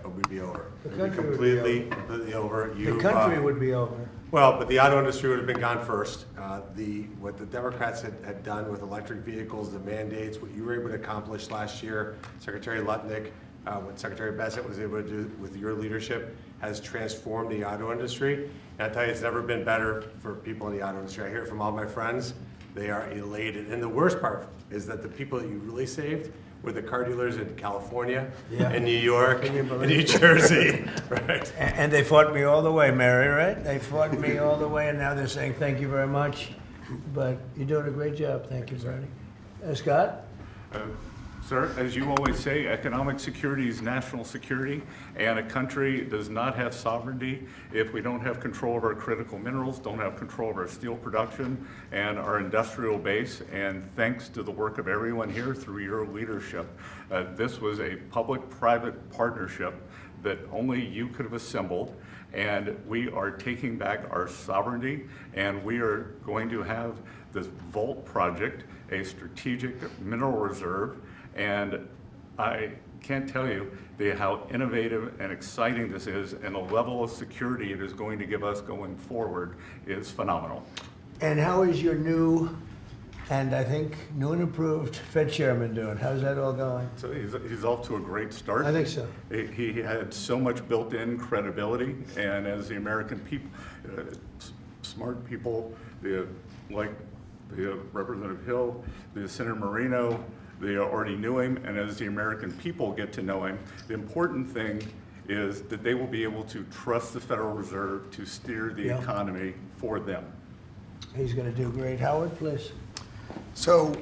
would be over. The It would be country would be completely over. The country would be over. Well, but the auto industry would have been gone first. What the Democrats had done with electric vehicles, the mandates, what you were able to accomplish last year, Secretary Lutnick, what Secretary Bassett was able to do with your leadership has transformed the auto industry. And I tell you, it's never been better for people in the auto industry. I hear it from all my friends. They are elated. And the worst part is that the people that you really saved were the car dealers in California, in New York, in New Jersey, right? And they fought me all the way, Mary, right? They fought me all the way, and now they're saying thank you very much. But you're doing a great job. Thank you, Bernie. Scott? Sir, as you always say, economic security is national security, and a country does not have sovereignty if we don't have control of our critical minerals, don't have control of our steel production and our industrial base. And thanks to the work of everyone here through your leadership, this was a public-private partnership that only you could have assembled. And we are taking back our sovereignty, and we are going to have this Vault project, a strategic mineral reserve. And I can't tell you how innovative and exciting this is, and the level of security it is going to give us going forward is phenomenal. And how is your new, and I think new and improved Fed chairman doing? How's that all going? So he's off to a great start. I think so. He had so much built-in credibility, and as the American people, smart people, like the Representative Hill, the Senator Marino, they already knew him, and as the American people get to know him, the important thing is that they will be able to trust the Federal Reserve to steer the economy for them. He's going to do great. Howard, please. So,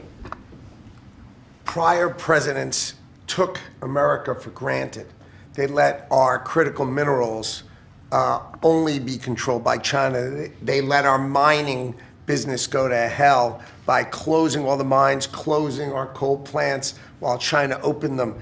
prior presidents took America for granted. They let our critical minerals only be controlled by China. They let our mining business go to hell by closing all the mines, closing our coal plants while China opened them.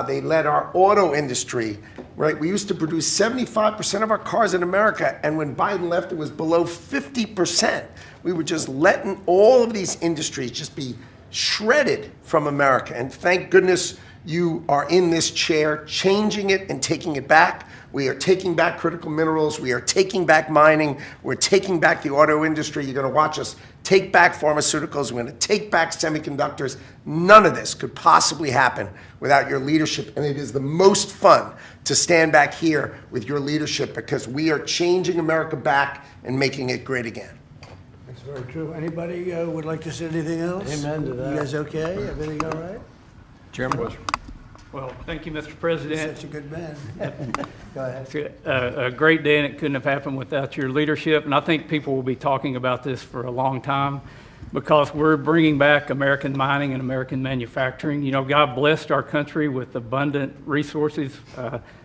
They let our auto industry, right? We used to produce 75% of our cars in America, and when Biden left, it was below 50%. We were just letting all of these industries just be shredded from America. And thank goodness you are in this chair, changing it and taking it back. We are taking back critical minerals. We are taking back mining. We're taking back the auto industry. You're going to watch us take back pharmaceuticals. We're going to take back semiconductors. None of this could possibly happen without your leadership. And it is the most fun to stand back here with your leadership because we are changing America back and making it great again. That's very true. Anybody would like to say anything else? Amen to that. You guys okay? Everything all right? Chairman? Well, thank you, Mr. President. Such a good man. Go ahead. It's a great day, and it couldn't have happened without your leadership. And I think people will be talking about this for a long time because we're bringing back American mining and American manufacturing. You know, God blessed our country with abundant resources.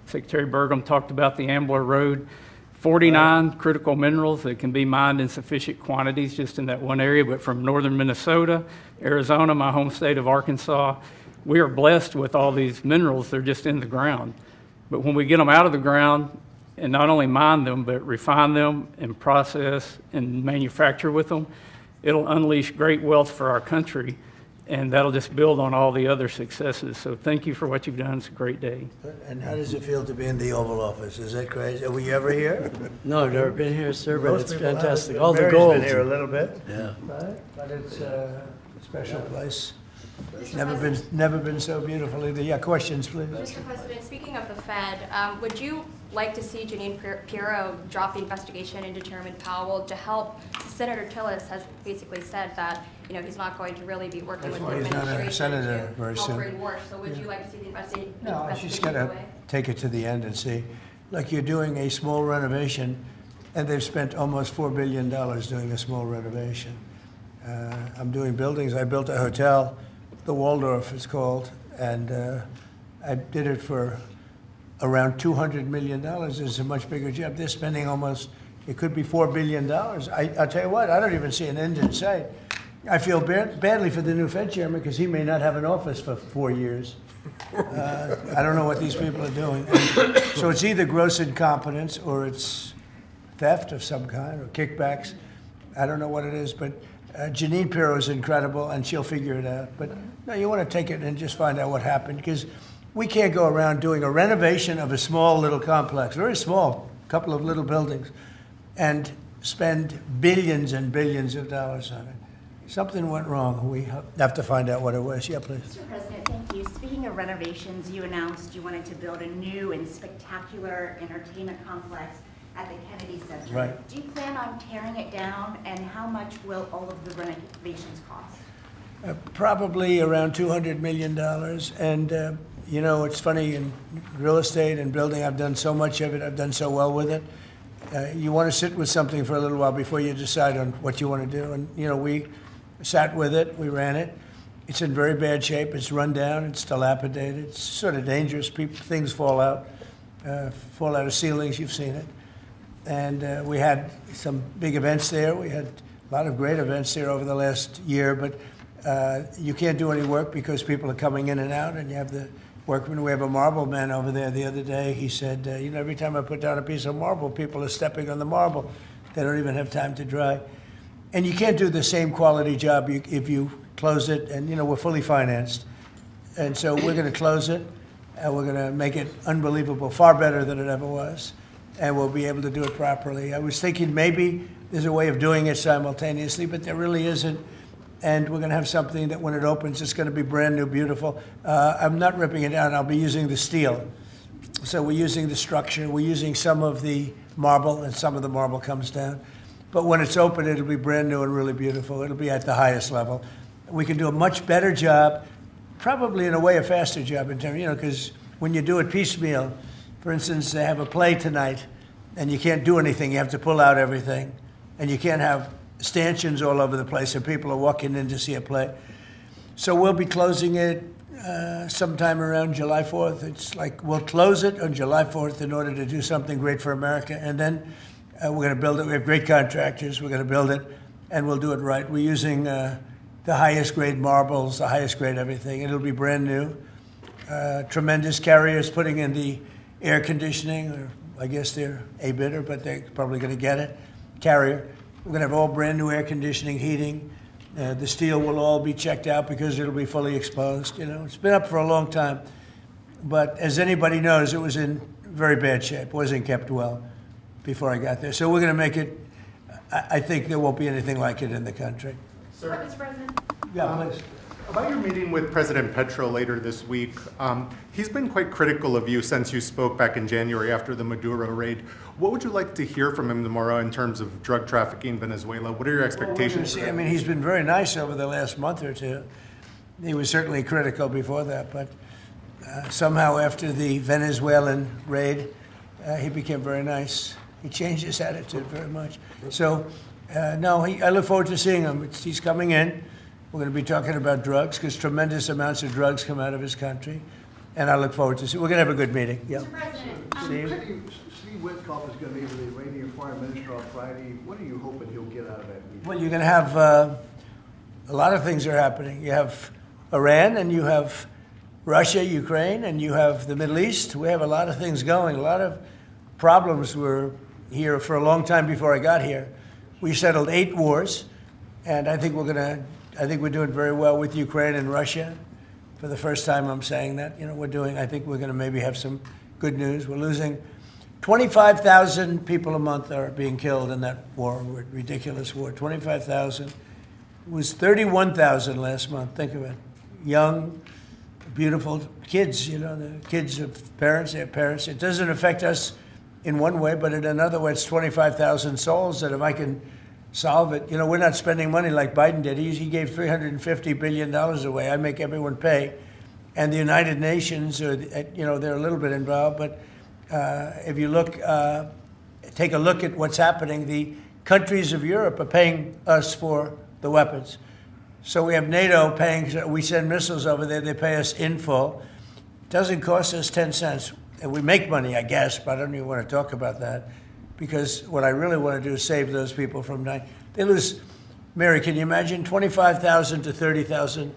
Secretary Burgum talked about the Ambler Road. 49 critical minerals that can be mined in sufficient quantities just in that one area, but from northern Minnesota, Arizona, my home state of Arkansas, we are blessed with all these minerals. They're just in the ground. But when we get them out of the ground and not only mine them, but refine them and process and manufacture with them, it'll unleash great wealth for our country, and that'll just build on all the other successes. So thank you for what you've done. It's a great day. And how does it feel to be in the Oval Office? Is that crazy? Were you ever here? No, I've never been here, sir, but Most it's people haven't. fantastic. All the Mary's gold. been here a little bit. Yeah. Right? But it's a special place. Never been so beautiful either. Yeah, questions, please. Mr. President, speaking of the Fed, would you like to see Janine Pirro drop the investigation into Chairman Powell to help? Senator Tillis has basically said that he's not going to really be working with the He's not administration a senator to very help soon. bring war. So would you like to see the investigation? No, she's got to take it to the end and see. Like you're doing a small renovation, and they've spent almost $4 billion doing a small renovation. I'm doing buildings. I built a hotel, the Waldorf it's called, and I did it for around $200 million. It's a much bigger job. They're spending almost, it could be $4 billion. I'll tell you what, I don't even see an end in sight. I feel badly for the new Fed chairman because he may not have an office for 4 years. I don't know what these people are doing. So it's either gross incompetence or it's theft of some kind or kickbacks. I don't know what it is, but Janine Pirro is incredible and she'll figure it out. But no, you want to take it and just find out what happened because we can't go around doing a renovation of a small little complex, very small, couple of little buildings, and spend billions and billions of dollars on it. Something went wrong. We have to find out what it was. Yeah, please. Mr. President, thank you. Speaking of renovations, you announced you wanted to build a new and spectacular entertainment complex at the Kennedy Center. Right. Do you plan on tearing it down, and how much will all of the renovations cost? Probably around $200 million. And, you know, it's funny, in real estate and building, I've done so much of it. I've done so well with it. You want to sit with something for a little while before you decide on what you want to do. And, you know, we sat with it. We ran it. It's in very bad shape. It's run down. It's dilapidated. It's sort of dangerous. Things fall out of ceilings. You've seen it. And we had some big events there. We had a lot of great events there over the last year. But you can't do any work because people are coming in and out, and you have the workmen. We have a marble man over there the other day. He said, you know, every time I put down a piece of marble, people are stepping on the marble. They don't even have time to dry. And you can't do the same quality job if you close it, and, you know, we're fully financed. And so we're going to close it, and we're going to make it unbelievable, far better than it ever was, and we'll be able to do it properly. I was thinking maybe there's a way of doing it simultaneously, but there really isn't. And we're going to have something that when it opens, it's going to be brand new, beautiful. I'm not ripping it down. I'll be using the steel. So we're using the structure. We're using some of the marble, and some of the marble comes down. But when it's open, it'll be brand new and really beautiful. It'll be at the highest level. We can do a much better job, probably in a way a faster job in terms, you know, because when you do it piecemeal, for instance, they have a play tonight, and you can't do anything. You have to pull out everything, and you can't have stanchions all over the place, and people are walking in to see a play. So we'll be closing it sometime around July 4th. It's like we'll close it on July 4th in order to do something great for America, and then we're going to build it. We have great contractors. We're going to build it, and we'll do it right. We're using the highest grade marbles, the highest grade everything. It'll be brand new. Tremendous carriers putting in the air conditioning, or I guess they're a bidder, but they're probably going to get it. Carrier. We're going to have all brand new air conditioning, heating. The steel will all be checked out because it'll be fully exposed. You know, it's been up for a long time, but as anybody knows, it was in very bad shape. Wasn't kept well before I got there. So we're going to make it. I think there won't be anything like it in the country. Sir, Mr. President? Yeah, please. about your meeting with President Petro later this week, he's been quite critical of you since you spoke back in January after the Maduro raid. What would you like to hear from him tomorrow in terms of drug trafficking in Venezuela? What are your expectations? I mean, he's been very nice over the last month or two. He was certainly critical before that, but somehow after the Venezuelan raid, he became very nice. He changed his attitude very much. So, no, I look forward to seeing him. He's coming in. We're going to be talking about drugs because tremendous amounts of drugs come out of his country. And I look forward to seeing. We're going to have a good meeting. Yeah. Mr. President, Steve Witkoff is going to be with the Iranian foreign minister on Friday. What are you hoping he'll get out of that meeting? Well, you're going to have a lot of things are happening. You have Iran, and you have Russia, Ukraine, and you have the Middle East. We have a lot of things going. A lot of problems were here for a long time before I got here. We settled 8 wars, and I think we're doing very well with Ukraine and Russia. For the first time, I'm saying that. I think we're going to maybe have some good news. We're losing 25,000 people a month are being killed in that war, ridiculous war. 25,000. It was 31,000 last month. Think of it. Young, beautiful kids, the kids of parents, their parents. It doesn't affect us in one way, but in another way, it's 25,000 souls that if I can solve it, we're not spending money like Biden did. He gave $350 billion away. I make everyone pay. And the United Nations, they're a little bit involved, but if you take a look at what's happening, the countries of Europe are paying us for the weapons. So we have NATO paying, we send missiles over there, they pay us in full. It doesn't cost us 10 cents. And we make money, I guess, but I don't even want to talk about that because what I really want to do is save those people from dying. They lose, Mary, can you imagine 25,000 to 30,000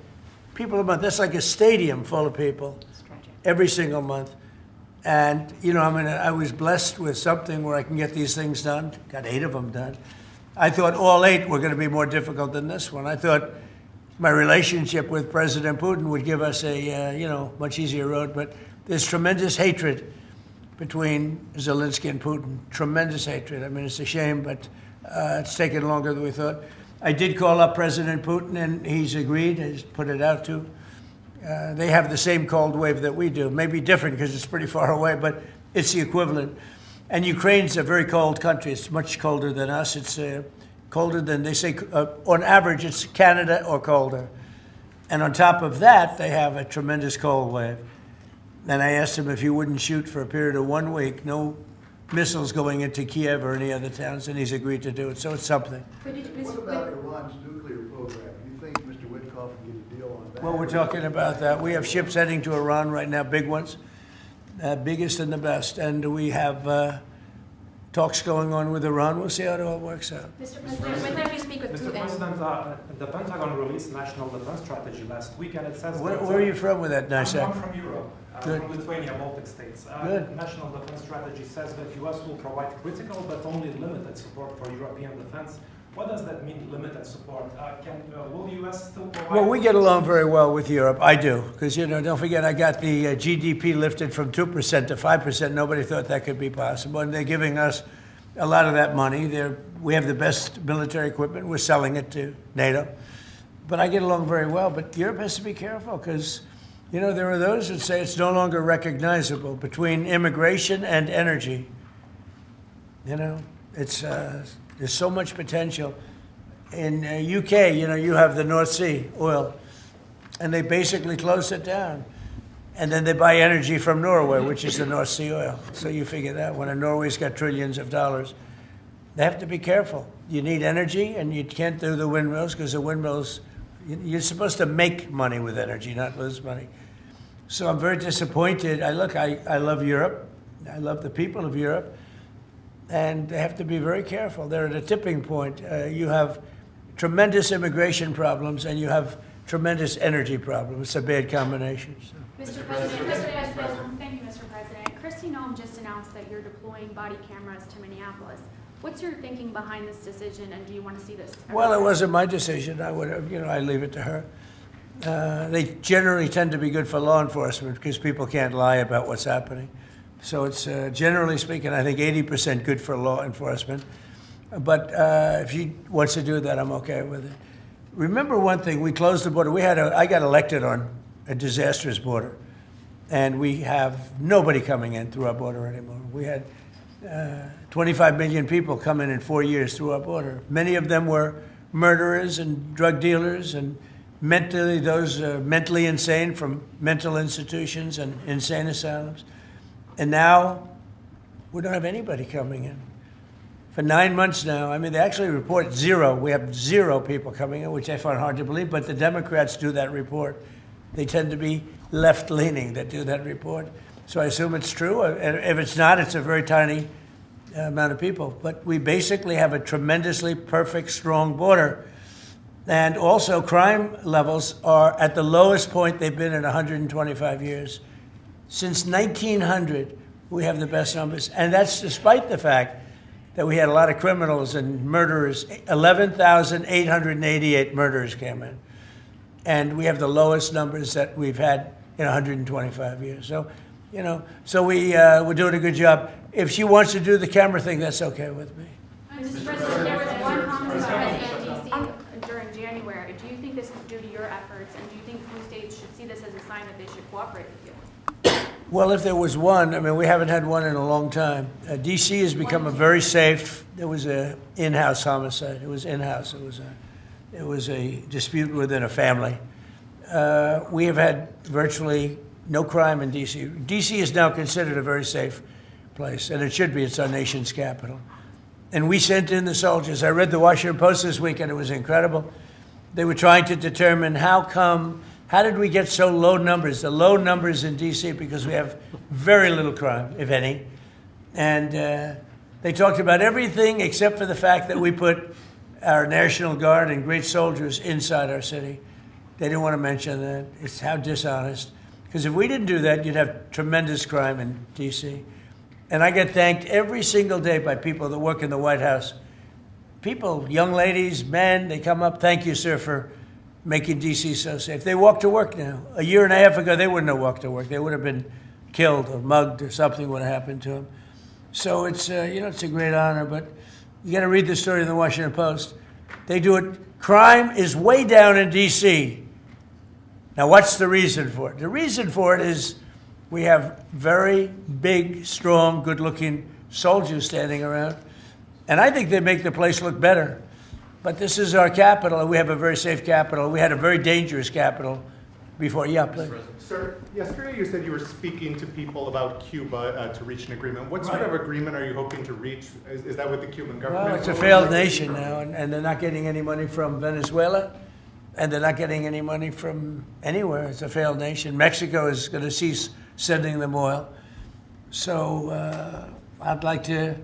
people a month? That's like a stadium full of people every single month. And, I was blessed with something where I can get these things done. Got 8 of them done. I thought all 8 were going to be more difficult than this one. I thought my relationship with President Putin would give us a, much easier road. But there's tremendous hatred between Zelensky and Putin. Tremendous hatred. I mean, it's a shame, but it's taken longer than we thought. I did call up President Putin, and he's agreed. He's put it out to. They have the same cold wave that we do. Maybe different because it's pretty far away, but it's the equivalent. And Ukraine's a very cold country. It's much colder than us. It's colder than, they say, on average, it's Canada or colder. And on top of that, they have a tremendous cold wave. And I asked him if he wouldn't shoot for a period of 1 week, no missiles going into Kiev or any other towns, and he's agreed to do it. So it's something. What about Iran's nuclear program? Do you think Mr. Witkoff can get a deal on that? Well, we're talking about that. We have ships heading to Iran right now, big ones, biggest and the best. And we have talks going on with Iran. We'll see how it all works out. Mr. President, when did you speak with Mr. Putin? President, the Pentagon released National Defense Strategy last week, and it says... Where are you from with that nice I'm accent? from Europe, Good. from Lithuania, Baltic states. Good. National Defense Strategy says that U.S. will provide critical but only limited support for European defense. What does that mean, limited support? Will the U.S. still provide... Well, we get along very well with Europe. I do. Because, don't forget, I got the GDP lifted from 2% to 5%. Nobody thought that could be possible. And they're giving us a lot of that money. We have the best military equipment. We're selling it to NATO. But I get along very well. But Europe has to be careful because, there are those that say it's no longer recognizable between immigration and energy. It's there's so much potential. In UK, you have the North Sea oil, and they basically close it down. And then they buy energy from Norway, which is the North Sea oil. So you figure that when Norway's got trillions of dollars, they have to be careful. You need energy, and you can't do the windmills because the windmills, you're supposed to make money with energy, not lose money. So I'm very disappointed. I love Europe. I love the people of Europe. And they have to be very careful. They're at a tipping point. You have tremendous immigration problems, and you have tremendous energy problems. It's a bad combination. So. Mr. President, thank you, Mr. President. Kristi Noem just announced that you're deploying body cameras to Minneapolis. What's your thinking behind this decision, and do you want to see this? Well, it wasn't my decision. I would have, I leave it to her. They generally tend to be good for law enforcement because people can't lie about what's happening. So it's, generally speaking, I think 80% good for law enforcement. But if she wants to do that, I'm okay with it. Remember one thing, we closed the border. I got elected on a disastrous border, and we have nobody coming in through our border anymore. We had 25 million people come in 4 years through our border. Many of them were murderers and drug dealers and mentally insane from mental institutions and insane asylums. And now we don't have anybody coming in. For 9 months now, they actually report zero. We have 0 people coming in, which I find hard to believe, but the Democrats do that report. They tend to be left-leaning that do that report. So I assume it's true. And if it's not, it's a very tiny amount of people. But we basically have a tremendously perfect, strong border. And also crime levels are at the lowest point they've been in 125 years. Since 1900, we have the best numbers. And that's despite the fact that we had a lot of criminals and murderers. 11,888 murderers came in. And we have the lowest numbers that we've had in 125 years. So, we're doing a good job. If she wants to do the camera thing, that's okay with me. Mr. President, there was one homicide in D.C. during January. Do you think this is due to your efforts, and do you think blue states should see this as a sign that they should cooperate with you? Well, if there was one, we haven't had one in a long time. D.C. has become a very safe. There was an in-house homicide. It was in-house. It was a dispute within a family. We have had virtually no crime in D.C. D.C. is now considered a very safe place, and it should be. It's our nation's capital. And we sent in the soldiers. I read the Washington Post this week, and it was incredible. They were trying to determine how did we get so low numbers? The low numbers in D.C. because we have very little crime, if any. And they talked about everything except for the fact that we put our National Guard and great soldiers inside our city. They didn't want to mention that. It's how dishonest. Because if we didn't do that, you'd have tremendous crime in D.C. And I get thanked every single day by people that work in the White House. People, young ladies, men, they come up, thank you, sir, for making D.C. so safe. They walk to work now. A year and a half ago, they wouldn't have walked to work. They would have been killed or mugged or something would have happened to them. So it's, it's a great honor, but you got to read the story in the Washington Post. They do it. Crime is way down in D.C. Now, what's the reason for it? The reason for it is we have very big, strong, good-looking soldiers standing around, and I think they make the place look better. But this is our capital, and we have a very safe capital. We had a very dangerous capital before. Yeah, please. Sir, yesterday you said you were speaking to people about Cuba to reach an agreement. What sort of agreement are you hoping to reach? Is that with the Cuban government? Well, it's a failed nation now, and they're not getting any money from Venezuela, and they're not getting any money from anywhere. It's a failed nation. Mexico is going to cease sending them oil. So I'd like to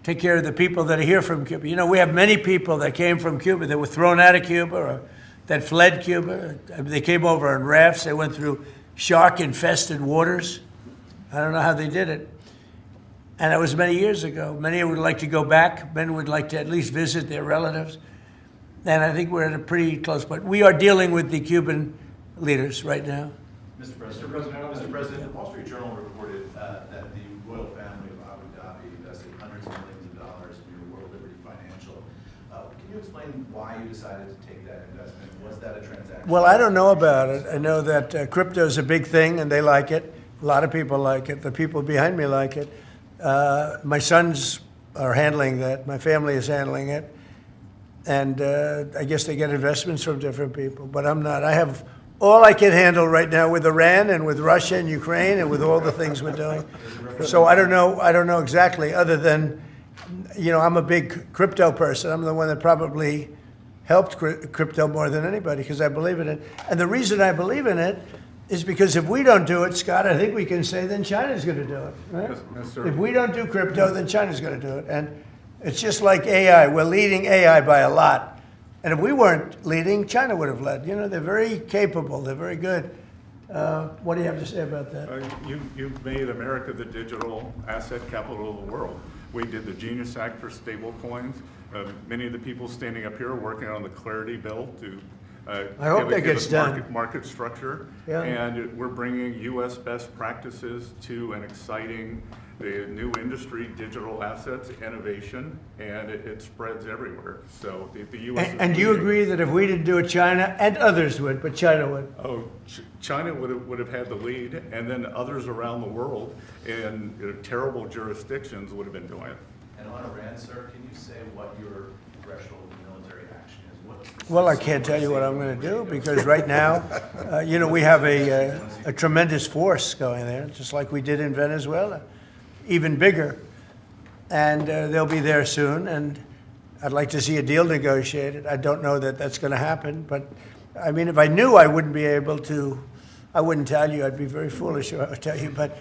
take care of the people that are here from Cuba. You know, we have many people that came from Cuba that were thrown out of Cuba or that fled Cuba. They came over on rafts. They went through shark-infested waters. I don't know how they did it. And that was many years ago. Many would like to go back. Many would like to at least visit their relatives. And I think we're at a pretty close point. We are dealing with the Cuban leaders right now. Mr. President, the Wall Street Journal reported that the royal family of Abu Dhabi invested hundreds of millions of dollars in your World Liberty Financial. Can you explain why you decided to take that investment? Was that a transaction? Well, I don't know about it. I know that crypto is a big thing, and they like it. A lot of people like it. The people behind me like it. My sons are handling that. My family is handling it. And I guess they get investments from different people, but I'm not. I have all I can handle right now with Iran and with Russia and Ukraine and with all the things we're doing. So I don't know exactly, other than, I'm a big crypto person. I'm the one that probably helped crypto more than anybody because I believe in it. And the reason I believe in it is because if we don't do it, Scott, I think we can say then China's going to do it. Right? Yes, sir. If we don't do crypto, then China's going to do it. And it's just like AI. We're leading AI by a lot. And if we weren't leading, China would have led. They're very capable. They're very good. What do you have to say about that? You've made America the digital asset capital of the world. We did the Genius Act for stable coins. Many of the people standing up here are working on the Clarity Bill to I hope that gets done. Market structure. Yeah. And we're bringing U.S. best practices to an exciting new industry, digital assets, innovation, and it spreads everywhere. So the U.S. And do you agree that if we didn't do it, China and others would, but China would? Oh, China would have had the lead, and then others around the world in terrible jurisdictions would have been doing it. And on Iran, sir, can you say what your threshold of military action is? Well, I can't tell you what I'm going to do because right now, we have a tremendous force going there, just like we did in Venezuela, even bigger. And they'll be there soon, and I'd like to see a deal negotiated. I don't know that that's going to happen, but I mean, if I knew, I wouldn't be able to. I wouldn't tell you. I'd be very foolish if I would tell you. But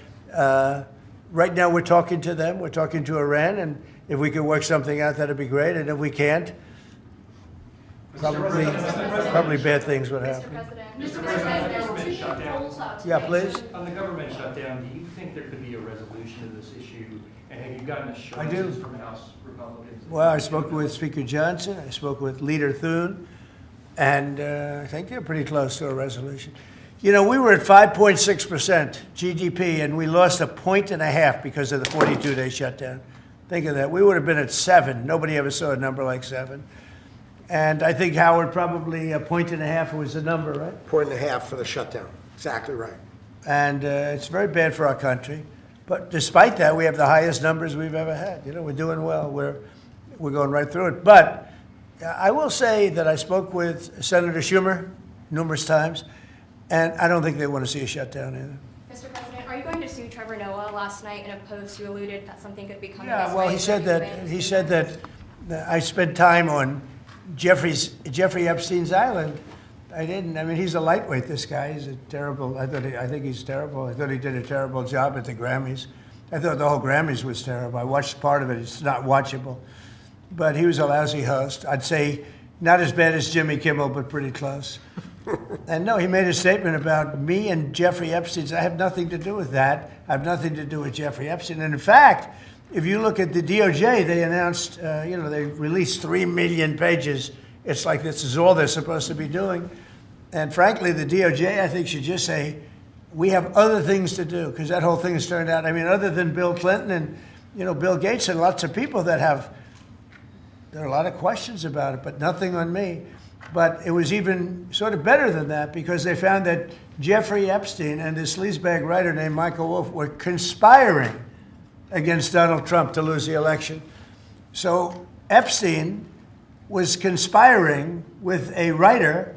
right now, we're talking to them. We're talking to Iran, and if we could work something out, that'd be great. And if we can't, probably bad things would happen. Mr. President, there's two polls out today. Yeah, please. On the government shutdown, do you think there could be a resolution of this issue? And have you gotten I do. assurances from House Republicans? Well, I spoke with Speaker Johnson. I spoke with Leader Thune. And I think they're pretty close to a resolution. We were at 5.6% GDP, and we lost 1.5 points because of the 42-day shutdown. Think of that. We would have been at 7. Nobody ever saw a number like 7. And I think, Howard, probably 1.5 points was the number, right? 1.5 for the shutdown. Exactly right. And it's very bad for our country. But despite that, we have the highest numbers we've ever had. We're doing well. We're going right through it. But I will say that I spoke with Senator Schumer numerous times, and I don't think they want to see a shutdown either. Mr. President, are you going to sue Trevor Noah? Last night in a post, you alluded that something could be coming. Yeah, well, he said that I spent time on Jeffrey Epstein's island. I didn't. I mean, he's a lightweight, this guy. He's a terrible, I think he's terrible. I thought he did a terrible job at the Grammys. I thought the whole Grammys was terrible. I watched part of it. It's not watchable. But he was a lousy host. I'd say not as bad as Jimmy Kimmel, but pretty close. And no, he made a statement about me and Jeffrey Epstein. I have nothing to do with that. I have nothing to do with Jeffrey Epstein. And in fact, if you look at the DOJ, they announced, they released 3 million pages It's like this is all they're supposed to be doing. And frankly, the DOJ, I think, should just say, we have other things to do, because that whole thing has turned out, I mean, other than Bill Clinton and, Bill Gates and lots of people that there are a lot of questions about it, but nothing on me. But it was even sort of better than that, because they found that Jeffrey Epstein and this sleazebag writer named Michael Wolff were conspiring against Donald Trump to lose the election. So Epstein was conspiring with a writer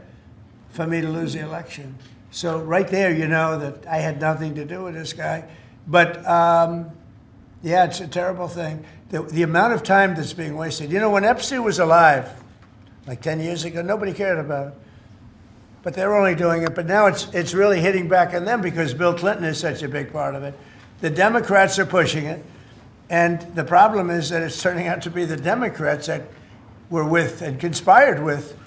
for me to lose the election. So right there, you know that I had nothing to do with this guy. But yeah, it's a terrible thing. The amount of time that's being wasted. When Epstein was alive, like 10 years ago, nobody cared about it. But they're only doing it. But now it's really hitting back on them because Bill Clinton is such a big part of it. The Democrats are pushing it. And the problem is that it's turning out to be the Democrats that were with and conspired with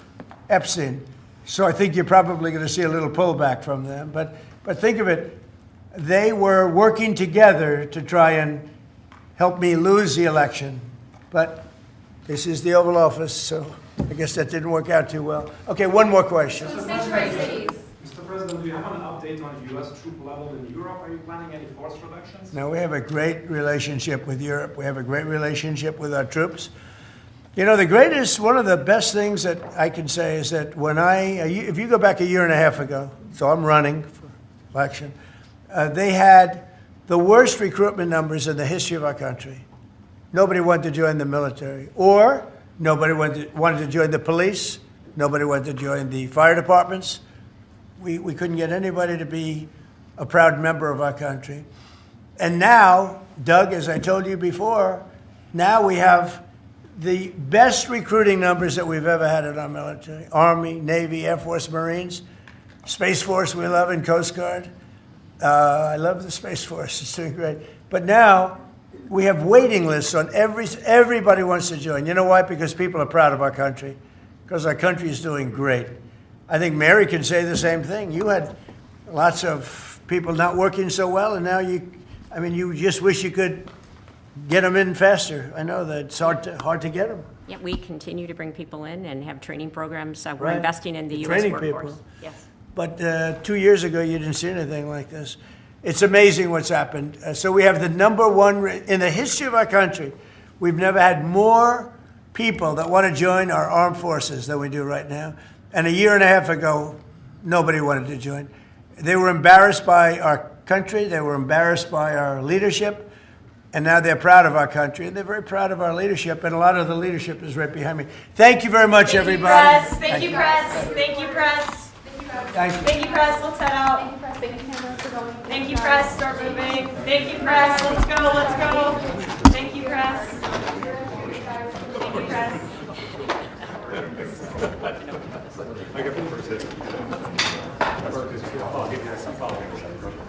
Epstein. So I think you're probably going to see a little pullback from them. But think of it. They were working together to try and help me lose the election. But this is the Oval Office, so I guess that didn't work out too well. Okay, one more question. Mr. President, do you have an update on U.S. troop level in Europe? Are you planning any force reductions? No, we have a great relationship with Europe. We have a great relationship with our troops. One of the best things that I can say is that if you go back a year and a half ago, so I'm running for election, they had the worst recruitment numbers in the history of our country. Nobody wanted to join the military, or nobody wanted to join the police. Nobody wanted to join the fire departments. We couldn't get anybody to be a proud member of our country. And now, Doug, as I told you before, now we have the best recruiting numbers that we've ever had in our military. Army, Navy, Air Force, Marines, Space Force we love, and Coast Guard. I love the Space Force. It's doing great. But now we have waiting lists on everybody wants to join. You know why? Because people are proud of our country. Because our country is doing great. I think Mary can say the same thing. You had lots of people not working so well, and now you just wish you could get them in faster. I know that it's hard to get them. Yeah, we continue to bring people in and have training programs. We're Right. investing in the U.S. Training workforce. people. Yes. But 2 years ago, you didn't see anything like this. It's amazing what's happened. So we have the number one, in the history of our country, we've never had more people that want to join our armed forces than we do right now. And a year and a half ago, nobody wanted to join. They were embarrassed by our country. They were embarrassed by our leadership. And now they're proud of our country, and they're very proud of our leadership, and a lot of the leadership is right behind me. Thank you very much, everybody. Thank you, press. Thank you, press. Thank you. Thank you, press. Let's head out. Thank you, press. Start moving. Thank you, press. Let's go. Let's go. Thank you, press. Thank you, press. I got the first hit. I'll give you some following.